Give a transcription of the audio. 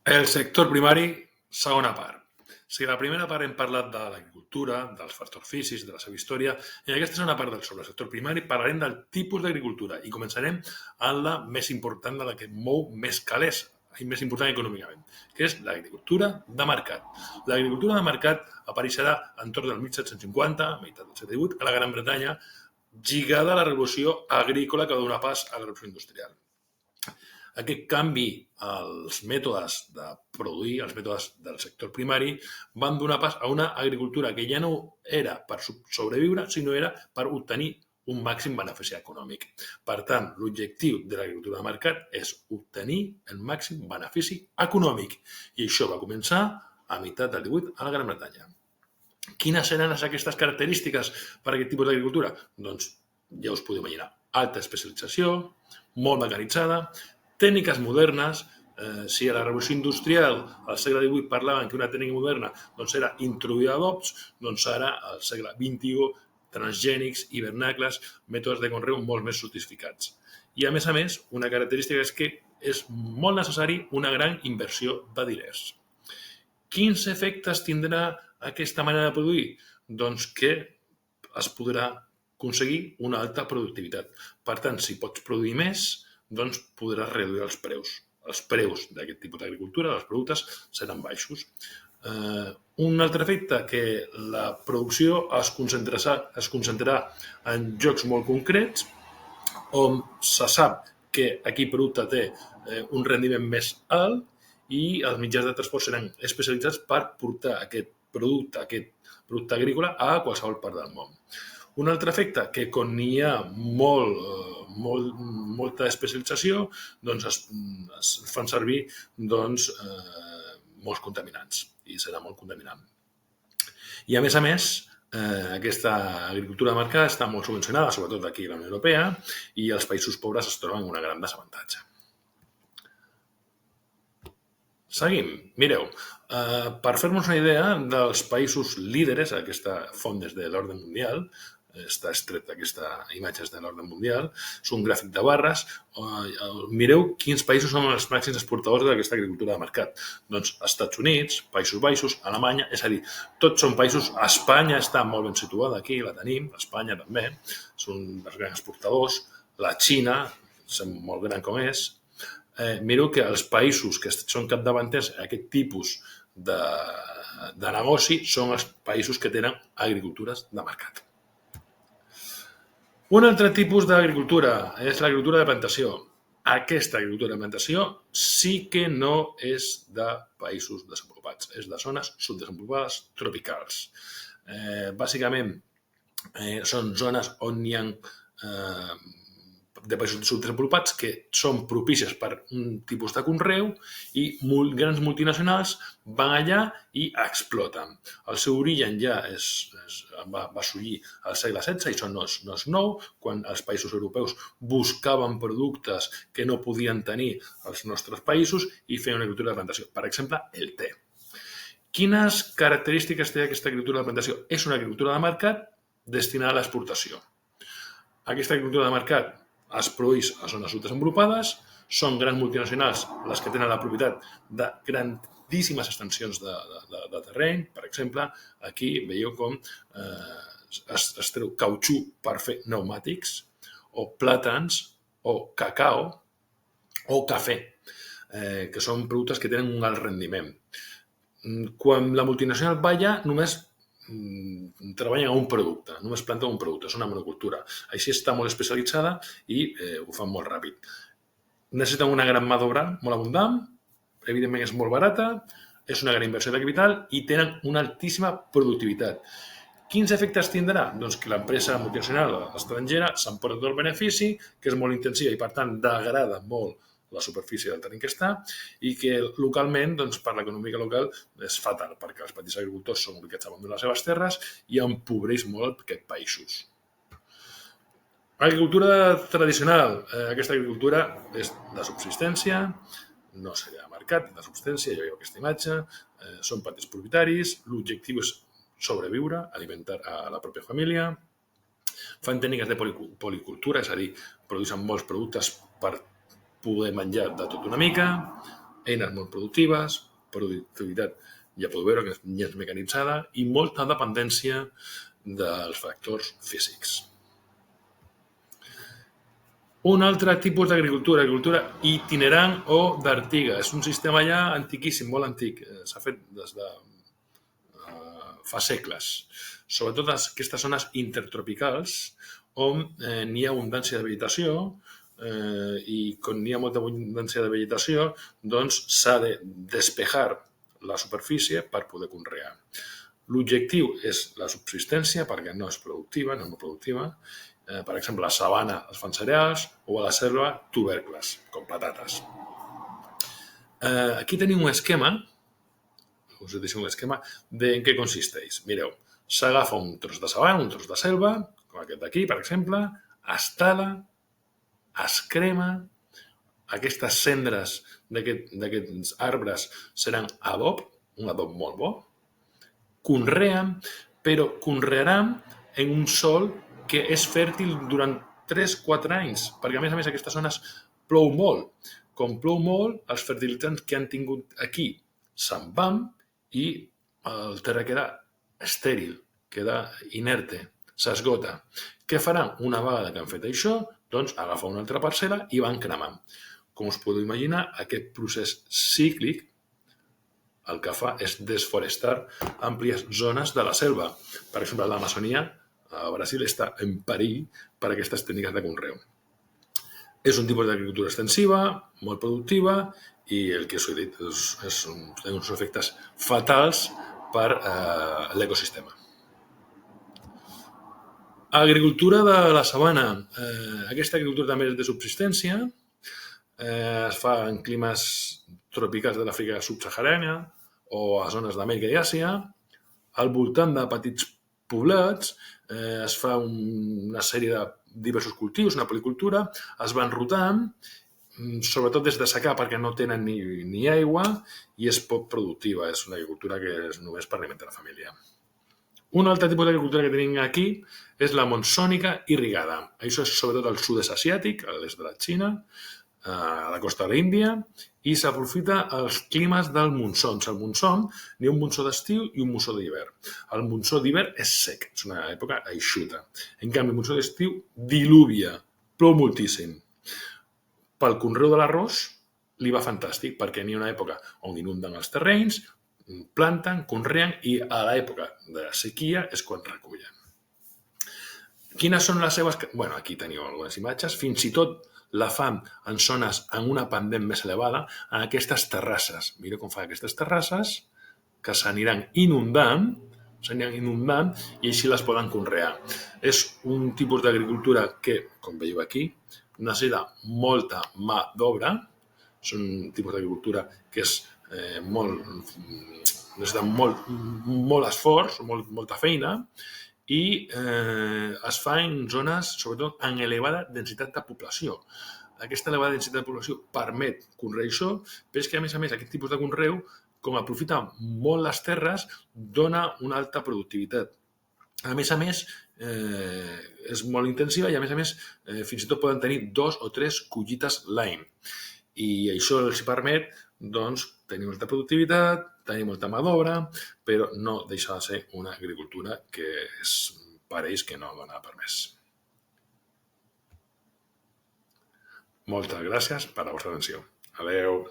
El sector primari, segona part. Si la primera part hem parlat de l'agricultura, dels factors físics, de la seva història, en aquesta segona part sobre el sector primari parlarem del tipus d'agricultura i començarem amb la més important, de la que mou més calés i més important econòmicament, que és l'agricultura de mercat. L'agricultura de mercat apareixerà entorn del 1750, a meitat del segle XVIII, a la Gran Bretanya, lligada a la revolució agrícola que va donar pas a la revolució industrial. Aquest canvi als mètodes de produir, als mètodes del sector primari, van donar pas a una agricultura que ja no era per sobreviure, sinó era per obtenir un màxim benefici econòmic. Per tant, l'objectiu de l'agricultura de mercat és obtenir el màxim benefici econòmic. I això va començar a meitat del 18 a la Gran Bretanya. Quines eren aquestes característiques per a aquest tipus d'agricultura? Doncs ja us podeu imaginar. Alta especialització, molt mecanitzada, tècniques modernes. Si a la revolució industrial al segle XVIII parlaven que una tècnica moderna era introduir adobs, doncs ara al segle XXI transgènics, hivernacles, mètodes de conreu molt més sofistificats. I a més, una característica és que és molt necessari una gran inversió de diners. Quins efectes tindrà aquesta manera de produir? Doncs que es podrà aconseguir una alta productivitat. Per tant, si pots produir més, doncs podràs reduir els preus. Els preus d'aquest tipus d'agricultura, dels productes, seran baixos. Un altre efecte, que la producció es concentrarà en llocs molt concrets, on se sap que aquell producte té un rendiment més alt i els mitjans de transport seran especialitzats per portar aquest producte agrícola a qualsevol part del món. Un altre efecte, que quan hi ha molta especialització, doncs es fan servir molts contaminants i serà molt contaminant. I a més, aquesta agricultura de mercat està molt subvencionada, sobretot aquí a la Unió Europea, i els països pobres es troben en un gran desavantatge. Seguim. Mireu, per fer-nos una idea dels països líderes, aquesta font des de l'ordre mundial, està extret d'aquesta imatge de l'ordre mundial, és un gràfic de barres. Mireu quins països són els màxims exportadors d'aquesta agricultura de mercat. Doncs Estats Units, Països Baixos, Alemanya, és a dir, tots són països. Espanya està molt ben situada aquí, la tenim, Espanya també, són dels grans exportadors. La Xina, sembla molt gran com és. Mireu que els països que són capdavanters en aquest tipus de negoci són els països que tenen agricultures de mercat. Un altre tipus d'agricultura és l'agricultura de plantació. Aquesta agricultura de plantació sí que no és de països desenvolupats, és de zones subdesenvolupades tropicals. Bàsicament, són zones on hi ha de països subdesenvolupats que són propícies per un tipus de conreu i grans multinacionals van allà i exploten. El seu origen ja va assolir al segle XVI, i això no és nou, quan els països europeus buscaven productes que no podien tenir els nostres països i feien una agricultura de plantació. Per exemple, el te. Quines característiques té aquesta agricultura de plantació? És una agricultura de mercat destinada a l'exportació. Aquesta agricultura de mercat es produeix a zones subdesenvolupades, són grans multinacionals les que tenen la propietat de grandíssimes extensions de terreny. Per exemple, aquí veieu com es treu cautxú per fer pneumàtics, o plàtans, o cacao, o cafè, que són productes que tenen un alt rendiment. Quan la multinacional va allà, només treballen a un producte, només planten un producte, és una monocultura. Així està molt especialitzada i ho fan molt ràpid. Necessiten una gran mà d'obra molt abundant, evidentment és molt barata, és una gran inversió de capital i tenen una altíssima productivitat. Quins efectes tindrà? Doncs que l'empresa multinacional estrangera s'emporta tot el benefici, que és molt intensiva i per tant degrada molt la superfície del terreny que està, i que localment, per l'economia local, és fatal, perquè els petits agricultors són obligats a abandonar les seves terres i empobreix molt aquests països. Agricultura tradicional. Aquesta agricultura és de subsistència, no seria de mercat, de subsistència, ja veieu aquesta imatge, són petits propietaris, l'objectiu és sobreviure, alimentar a la pròpia família, fan tècniques de policultura, és a dir, produeixen molts productes per poder menjar de tot una mica, eines molt productives, productivitat, ja podeu veure que és més mecanitzada i molta dependència dels factors físics. Un altre tipus d'agricultura, agricultura itinerant o d'artiga. És un sistema ja antiquíssim, molt antic. S'ha fet des de fa segles. Sobretot aquestes zones intertropicals on n'hi ha abundància de vegetació i quan n'hi ha molta abundància de vegetació doncs s'ha de despejar la superfície per poder conrear. L'objectiu és la subsistència perquè no és productiva, no és molt productiva. Per exemple, a la sabana es fan cereals o a la selva tubercles, com patates. Aquí tenim un esquema, us deixo un esquema de en què consisteix. Mireu, s'agafa un tros de sabana, un tros de selva, com aquest d'aquí, per exemple, es tala, es crema, aquestes cendres d'aquests arbres seran adob, un adob molt bo, conreen, però conrearan en un sòl que és fèrtil durant 3-4 anys, perquè a més aquestes zones plou molt. Com plou molt, els fertilitzants que han tingut aquí se'n van i el terra queda estèril, queda inerte, s'esgota. Què faran? Una vegada que han fet això, doncs agafar una altra parcel·la i van cremant. Com us podeu imaginar, aquest procés cíclic el que fa és desforestar àmplies zones de la selva. Per exemple, l'Amazonia a Brasil està en perill per aquestes tècniques de conreu. És un tipus d'agricultura extensiva, molt productiva i el que us he dit té uns efectes fatals per l'ecosistema. Agricultura de la sabana. Aquesta agricultura també és de subsistència. Es fa en climes tropicals de l'Àfrica subsahariana o a zones d'Amèrica i Àsia. Al voltant de petits poblats es fa una sèrie de diversos cultius, una policultura, es van rotant, sobretot des de secà perquè no tenen ni aigua i és poc productiva. És una agricultura que és només per alimentar la família. Un altre tipus d'agricultura que tenim aquí és la monsònica irrigada. Això és sobretot al sud-est asiàtic, a l'est de la Xina, a la costa de l'Índia, i s'aprofita els climes del monsó. Al monsó n'hi ha un monsó d'estiu i un monsó d'hivern. El monsó d'hivern és sec, és una època eixuta. En canvi, el monsó d'estiu diluvia, plou moltíssim. Pel conreu de l'arròs li va fantàstic, perquè n'hi ha una època on inunden els terrenys, planten, conreen i a l'època de sequia és quan recullen. Quines són les seves... Bueno, aquí teniu algunes imatges. Fins i tot la fan en zones amb una pendent més elevada, en aquestes terrasses. Mireu com fa aquestes terrasses, que s'aniran inundant i així les poden conrear. És un tipus d'agricultura que, com veieu aquí, necessita molta mà d'obra. És un tipus d'agricultura que és necessita molt esforç, molta feina, i es fa en zones, sobretot, amb elevada densitat de població. Aquesta elevada densitat de població permet conrear això, però és que, a més, aquest tipus de conreu, com aprofita molt les terres, dona una alta productivitat. A més, és molt intensiva i, a més, fins i tot poden tenir 2 o 3 collites l'any. I això els permet doncs, tenir molta productivitat, tenir molta mà d'obra, però no deixa de ser una agricultura que pareix que no dona per més. Moltes gràcies per la vostra atenció. Adéu.